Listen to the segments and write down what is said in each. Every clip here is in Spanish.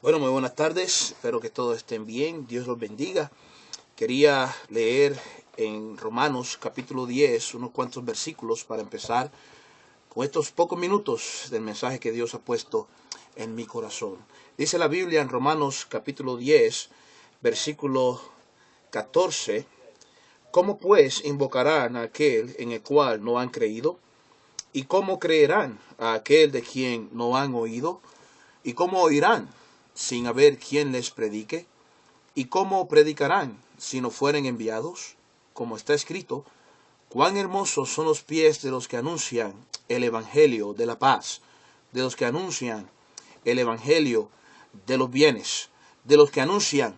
Bueno, muy buenas tardes. Espero que todos estén bien. Dios los bendiga. Quería leer en Romanos capítulo 10 unos cuantos versículos para empezar con estos pocos minutos del mensaje que Dios ha puesto en mi corazón. Dice la Biblia en Romanos capítulo 10, versículo 14. ¿Cómo pues invocarán a aquel en el cual no han creído? ¿Y cómo creerán a aquel de quien no han oído? ¿Y cómo oirán sin haber quien les predique? ¿Y cómo predicarán si no fueren enviados? Como está escrito, cuán hermosos son los pies de los que anuncian el evangelio de la paz, de los que anuncian el evangelio de los bienes, de los que anuncian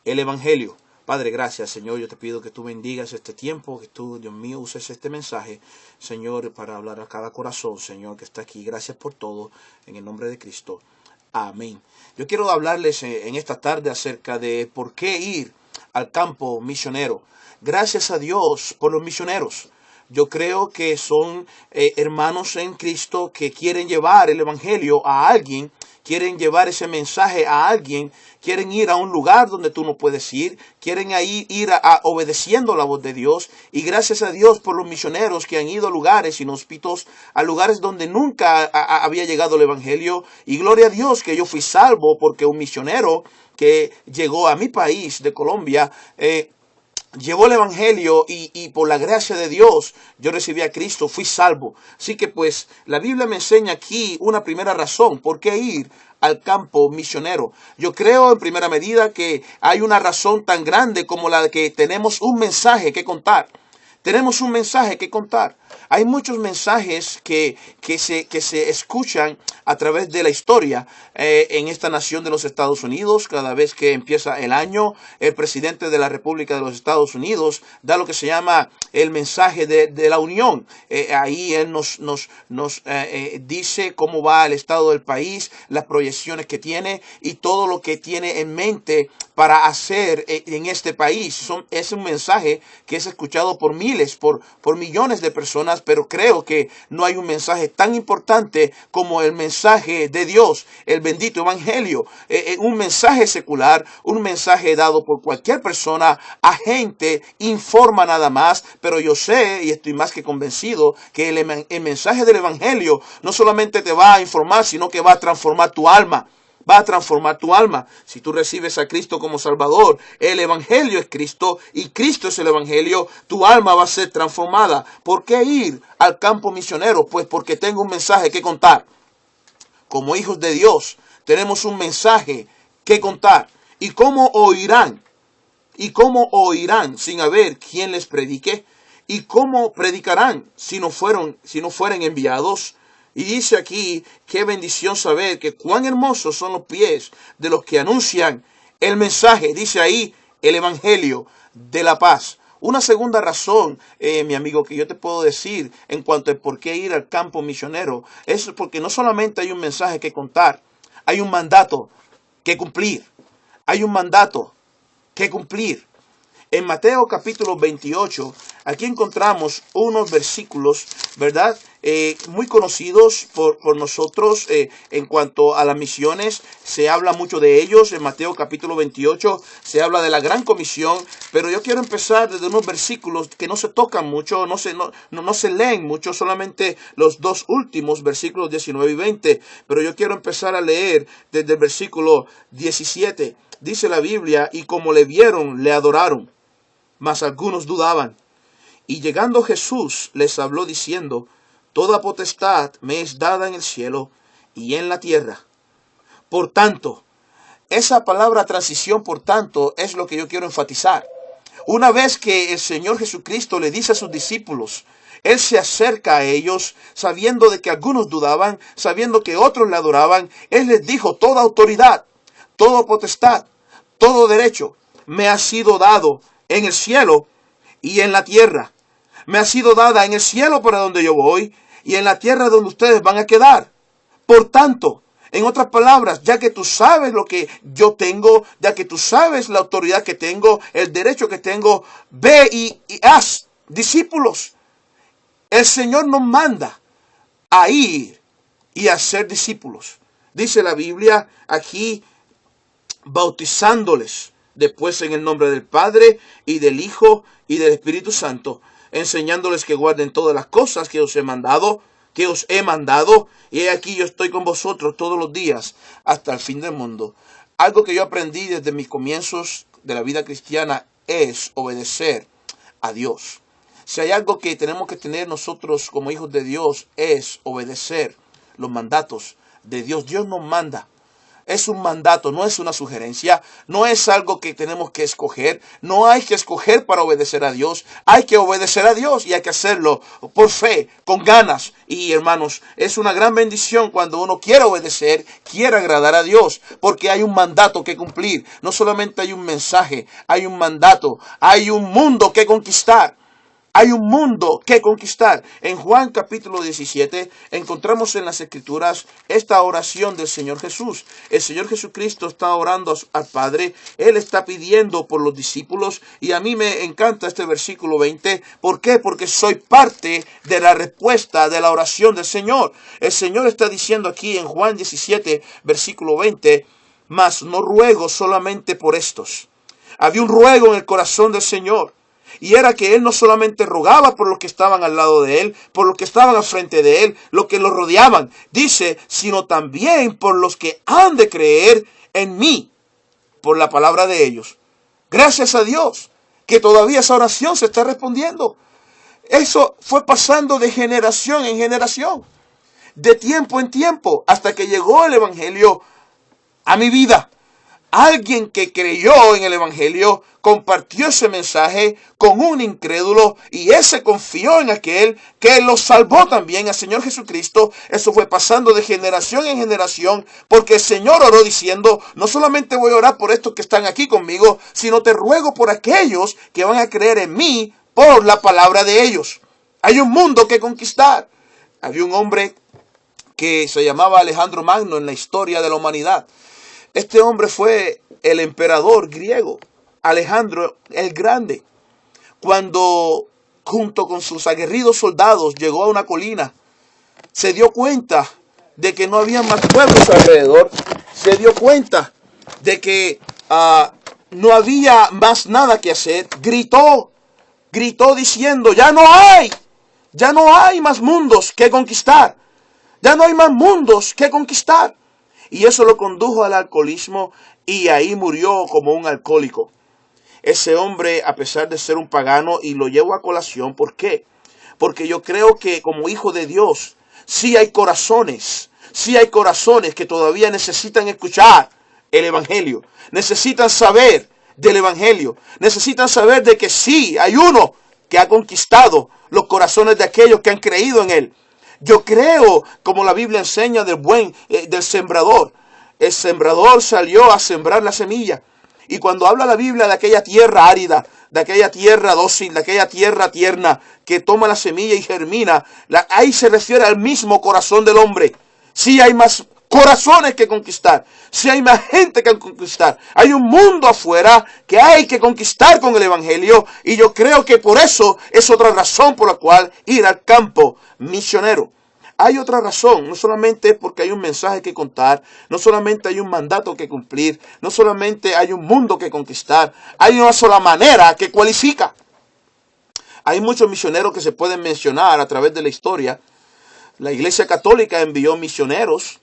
el evangelio. Padre, gracias, Señor. Yo te pido que tú bendigas este tiempo, que tú, Dios mío, uses este mensaje, Señor, para hablar a cada corazón, Señor, que está aquí. Gracias por todo, en el nombre de Cristo. Amén. Yo quiero hablarles en esta tarde acerca de por qué ir al campo misionero. Gracias a Dios por los misioneros. Yo creo que son hermanos en Cristo que quieren llevar el evangelio a alguien, quieren llevar ese mensaje a alguien, quieren ir a un lugar donde tú no puedes ir, quieren ahí ir obedeciendo la voz de Dios. Y gracias a Dios por los misioneros que han ido a lugares inhóspitos, a lugares donde nunca había llegado el evangelio. Y gloria a Dios que yo fui salvo porque un misionero que llegó a mi país de Colombia, llevó el evangelio y por la gracia de Dios yo recibí a Cristo, fui salvo. Así que pues la Biblia me enseña aquí una primera razón por qué ir al campo misionero. Yo creo en primera medida que hay una razón tan grande como la de que tenemos un mensaje que contar. Tenemos un mensaje que contar. Hay muchos mensajes que se escuchan a través de la historia en esta nación de los Estados Unidos. Cada vez que empieza el año, el presidente de la República de los Estados Unidos da lo que se llama el mensaje de la unión. Ahí él nos dice cómo va el estado del país, las proyecciones que tiene y todo lo que tiene en mente para hacer en este país. Es un mensaje que es escuchado por miles, por millones de personas, pero creo que no hay un mensaje tan importante como el mensaje de Dios, el bendito evangelio. Un mensaje secular, un mensaje dado por cualquier persona, agente, informa nada más, pero yo sé y estoy más que convencido que el mensaje del evangelio no solamente te va a informar, sino que va a transformar tu alma. Va a transformar tu alma. Si tú recibes a Cristo como Salvador, el Evangelio es Cristo y Cristo es el Evangelio, tu alma va a ser transformada. ¿Por qué ir al campo misionero? Pues porque tengo un mensaje que contar. Como hijos de Dios, tenemos un mensaje que contar. ¿Y cómo oirán? ¿Y cómo oirán sin haber quien les predique? ¿Y cómo predicarán si no fueren enviados? Y dice aquí, qué bendición saber que cuán hermosos son los pies de los que anuncian el mensaje. Dice ahí, el evangelio de la paz. Una segunda razón, mi amigo, que yo te puedo decir en cuanto a por qué ir al campo misionero, es porque no solamente hay un mensaje que contar, hay un mandato que cumplir. Hay un mandato que cumplir. En Mateo capítulo 28, aquí encontramos unos versículos, ¿verdad? Muy conocidos por nosotros en cuanto a las misiones. Se habla mucho de ellos. En Mateo capítulo 28 se habla de la gran comisión, pero yo quiero empezar desde unos versículos que no se tocan mucho, no se leen mucho, solamente los dos últimos versículos 19 y 20. Pero yo quiero empezar a leer desde el versículo 17. Dice la Biblia, y como le vieron, le adoraron. Mas algunos dudaban. Y llegando Jesús les habló diciendo, toda potestad me es dada en el cielo y en la tierra. Por tanto, esa palabra transición, por tanto, es lo que yo quiero enfatizar. Una vez que el Señor Jesucristo le dice a sus discípulos, Él se acerca a ellos, sabiendo de que algunos dudaban, sabiendo que otros le adoraban. Él les dijo, toda autoridad, toda potestad, todo derecho me ha sido dado en el cielo y en la tierra. Me ha sido dada en el cielo para donde yo voy y en la tierra donde ustedes van a quedar. Por tanto, en otras palabras, ya que tú sabes lo que yo tengo, ya que tú sabes la autoridad que tengo, el derecho que tengo, ve y haz discípulos. El Señor nos manda a ir y a ser discípulos. Dice la Biblia aquí bautizándoles después en el nombre del Padre y del Hijo y del Espíritu Santo, enseñándoles que guarden todas las cosas que os he mandado, y he aquí yo estoy con vosotros todos los días hasta el fin del mundo. Algo que yo aprendí desde mis comienzos de la vida cristiana es obedecer a Dios. Si hay algo que tenemos que tener nosotros como hijos de Dios es obedecer los mandatos de Dios. Dios nos manda. Es un mandato, no es una sugerencia, no es algo que tenemos que escoger. No hay que escoger para obedecer a Dios. Hay que obedecer a Dios y hay que hacerlo por fe, con ganas. Y hermanos, es una gran bendición cuando uno quiere obedecer, quiere agradar a Dios, porque hay un mandato que cumplir. No solamente hay un mensaje, hay un mandato, hay un mundo que conquistar. Hay un mundo que conquistar. En Juan capítulo 17 encontramos en las Escrituras esta oración del Señor Jesús. El Señor Jesucristo está orando al Padre. Él está pidiendo por los discípulos. Y a mí me encanta este versículo 20. ¿Por qué? Porque soy parte de la respuesta de la oración del Señor. El Señor está diciendo aquí en Juan 17, versículo 20. Mas no ruego solamente por estos. Había un ruego en el corazón del Señor. Y era que Él no solamente rogaba por los que estaban al lado de Él, por los que estaban al frente de Él, los que lo rodeaban, dice, sino también por los que han de creer en mí, por la palabra de ellos. Gracias a Dios, que todavía esa oración se está respondiendo. Eso fue pasando de generación en generación, de tiempo en tiempo, hasta que llegó el Evangelio a mi vida. Alguien que creyó en el Evangelio compartió ese mensaje con un incrédulo y ese confió en aquel que lo salvó también, al Señor Jesucristo. Eso fue pasando de generación en generación, porque el Señor oró diciendo, no solamente voy a orar por estos que están aquí conmigo, sino te ruego por aquellos que van a creer en mí por la palabra de ellos. Hay un mundo que conquistar. Había un hombre que se llamaba Alejandro Magno en la historia de la humanidad. Este hombre fue el emperador griego, Alejandro el Grande. Cuando junto con sus aguerridos soldados llegó a una colina, se dio cuenta de que no había más pueblos alrededor. Se dio cuenta de que no había más nada que hacer. Gritó diciendo, ya no hay más mundos que conquistar. Ya no hay más mundos que conquistar. Y eso lo condujo al alcoholismo y ahí murió como un alcohólico. Ese hombre, a pesar de ser un pagano, y lo llevo a colación, ¿por qué? Porque yo creo que como hijo de Dios, sí hay corazones que todavía necesitan escuchar el Evangelio. Necesitan saber del Evangelio. Necesitan saber de que sí, hay uno que ha conquistado los corazones de aquellos que han creído en Él. Yo creo, como la Biblia enseña del sembrador. El sembrador salió a sembrar la semilla. Y cuando habla la Biblia de aquella tierra árida, de aquella tierra dócil, de aquella tierra tierna que toma la semilla y germina, ahí se refiere al mismo corazón del hombre. Sí hay más corazones que conquistar. Sí hay más gente que conquistar. Hay un mundo afuera que hay que conquistar con el Evangelio. Y yo creo que por eso es otra razón por la cual ir al campo misionero. Hay otra razón, no solamente es porque hay un mensaje que contar, no solamente hay un mandato que cumplir, no solamente hay un mundo que conquistar, hay una sola manera que cualifica. Hay muchos misioneros que se pueden mencionar a través de la historia. La Iglesia Católica envió misioneros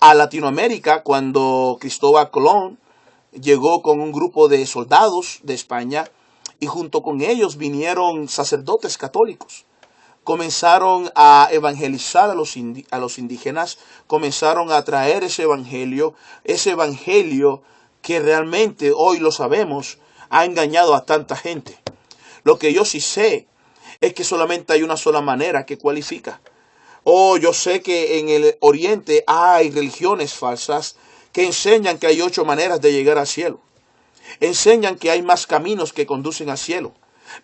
a Latinoamérica cuando Cristóbal Colón llegó con un grupo de soldados de España y junto con ellos vinieron sacerdotes católicos. Comenzaron a evangelizar a los indígenas, comenzaron a traer ese evangelio que realmente hoy lo sabemos, ha engañado a tanta gente. Lo que yo sí sé es que solamente hay una sola manera que cualifica. Yo sé que en el Oriente hay religiones falsas que enseñan que hay 8 maneras de llegar al cielo. Enseñan que hay más caminos que conducen al cielo.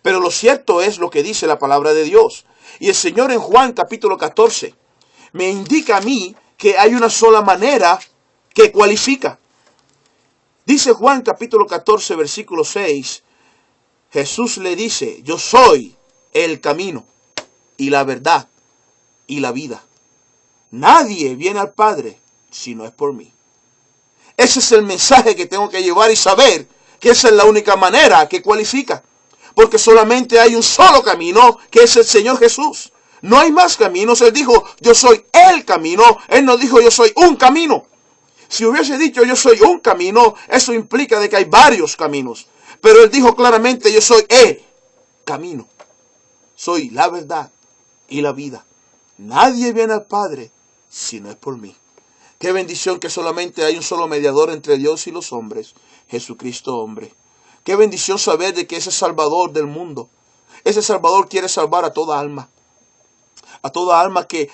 Pero lo cierto es lo que dice la palabra de Dios. Y el Señor en Juan capítulo 14 me indica a mí que hay una sola manera que cualifica. Dice Juan capítulo 14 versículo 6. Jesús le dice, yo soy el camino y la verdad y la vida. Nadie viene al Padre si no es por mí. Ese es el mensaje que tengo que llevar y saber que esa es la única manera que cualifica. Porque solamente hay un solo camino, que es el Señor Jesús. No hay más caminos. Él dijo, yo soy el camino. Él no dijo, yo soy un camino. Si hubiese dicho, yo soy un camino, eso implica de que hay varios caminos. Pero Él dijo claramente, yo soy el camino. Soy la verdad y la vida. Nadie viene al Padre si no es por mí. Qué bendición que solamente hay un solo mediador entre Dios y los hombres, Jesucristo hombre. Qué bendición saber de que ese Salvador del mundo, ese Salvador quiere salvar a toda alma que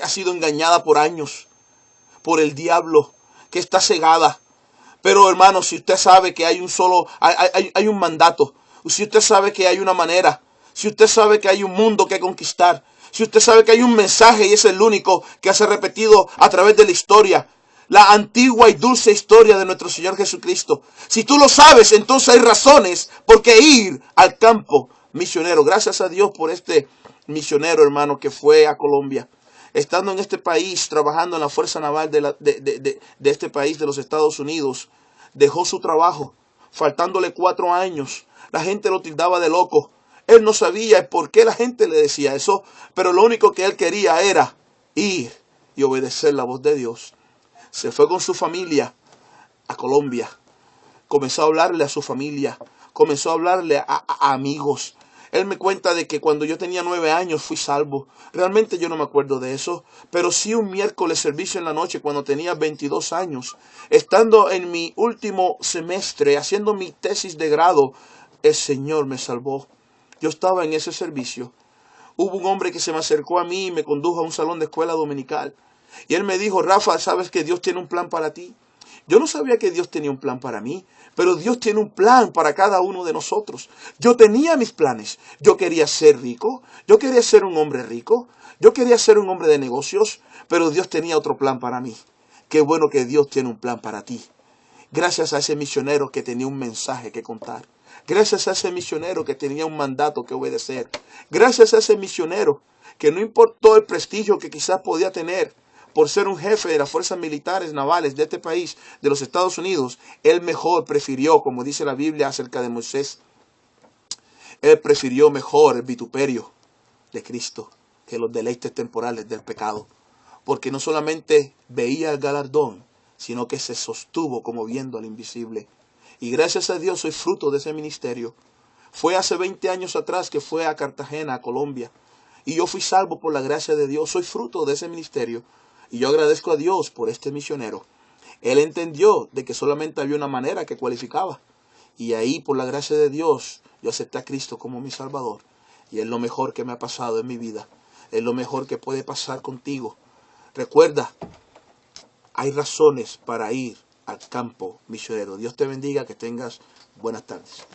ha sido engañada por años, por el diablo, que está cegada. Pero hermano, si usted sabe que hay hay un mandato, si usted sabe que hay una manera, si usted sabe que hay un mundo que conquistar, si usted sabe que hay un mensaje y es el único que ha sido repetido a través de la historia, la antigua y dulce historia de nuestro Señor Jesucristo. Si tú lo sabes, entonces hay razones por qué ir al campo misionero. Gracias a Dios por este misionero, hermano, que fue a Colombia. Estando en este país, trabajando en la Fuerza Naval de este país, de los Estados Unidos, dejó su trabajo, faltándole 4 años. La gente lo tildaba de loco. Él no sabía por qué la gente le decía eso, pero lo único que él quería era ir y obedecer la voz de Dios. Se fue con su familia a Colombia. Comenzó a hablarle a su familia. Comenzó a hablarle a amigos. Él me cuenta de que cuando yo tenía 9 años fui salvo. Realmente yo no me acuerdo de eso. Pero sí un miércoles servicio en la noche cuando tenía 22 años. Estando en mi último semestre haciendo mi tesis de grado, el Señor me salvó. Yo estaba en ese servicio. Hubo un hombre que se me acercó a mí y me condujo a un salón de escuela dominical. Y él me dijo, Rafa, ¿sabes que Dios tiene un plan para ti? Yo no sabía que Dios tenía un plan para mí, pero Dios tiene un plan para cada uno de nosotros. Yo tenía mis planes. Yo quería ser rico, yo quería ser un hombre rico, yo quería ser un hombre de negocios, pero Dios tenía otro plan para mí. Qué bueno que Dios tiene un plan para ti. Gracias a ese misionero que tenía un mensaje que contar. Gracias a ese misionero que tenía un mandato que obedecer. Gracias a ese misionero que no importó el prestigio que quizás podía tener por ser un jefe de las fuerzas militares navales de este país, de los Estados Unidos, él mejor prefirió, como dice la Biblia acerca de Moisés, él prefirió mejor el vituperio de Cristo que los deleites temporales del pecado. Porque no solamente veía el galardón, sino que se sostuvo como viendo al invisible. Y gracias a Dios soy fruto de ese ministerio. Fue hace 20 años atrás que fue a Cartagena, a Colombia. Y yo fui salvo por la gracia de Dios. Soy fruto de ese ministerio. Y yo agradezco a Dios por este misionero. Él entendió de que solamente había una manera que cualificaba. Y ahí, por la gracia de Dios, yo acepté a Cristo como mi Salvador. Y es lo mejor que me ha pasado en mi vida. Es lo mejor que puede pasar contigo. Recuerda, hay razones para ir al campo misionero. Dios te bendiga, que tengas buenas tardes.